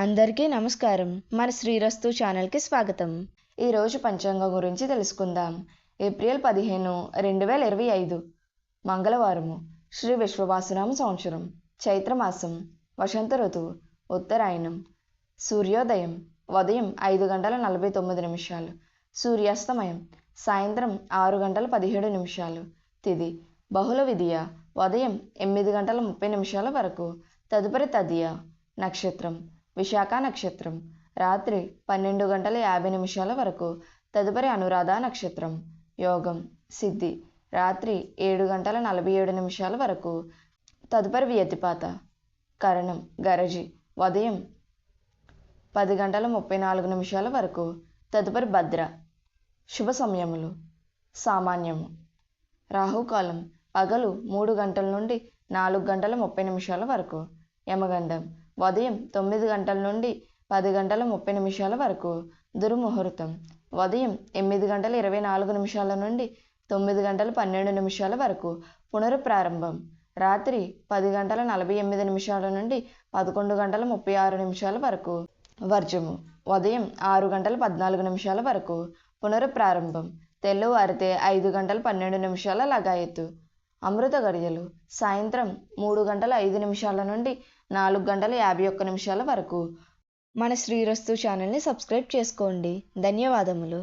అందరికీ నమస్కారం. మన శ్రీరస్తు ఛానల్కి స్వాగతం. ఈరోజు పంచాంగం గురించి తెలుసుకుందాం. ఏప్రిల్ 15, 2025 మంగళవారము. శ్రీ విశ్వవాసునామ సంవత్సరం, చైత్రమాసం, వసంత ఋతువు, ఉత్తరాయణం. సూర్యోదయం ఉదయం 5:49, సూర్యాస్తమయం సాయంత్రం 6:17. తిథి బహుళ విధియ ఉదయం 8:30 వరకు. తదుపరి తదియ. నక్షత్రం విశాఖ నక్షత్రం రాత్రి 12:50 వరకు. తదుపరి అనురాధ నక్షత్రం. యోగం సిద్ధి రాత్రి 7:47 వరకు. తదుపరి వ్యతిపాత. కరణం గరజి ఉదయం 10:34 వరకు. తదుపరి భద్ర. శుభ సమయములు సామాన్యము. రాహుకాలం పగలు 3 గంటల నుండి 4:30 వరకు. యమగండం ఉదయం 9 గంటల నుండి 10:30 వరకు. దుర్ముహూర్తం ఉదయం 8:24 నుండి 9:12 వరకు. పునరుప్రారంభం రాత్రి 10:48 నుండి 11:36 వరకు. వర్జము ఉదయం 6:14 వరకు. పునరుప్రారంభం తెల్లవారితే 5:12 లగాయత్తు. అమృత గడియలు సాయంత్రం 3:05 నుండి 4:51 వరకు. మన శ్రీరస్తు ఛానల్ని సబ్స్క్రైబ్ చేసుకోండి. ధన్యవాదములు.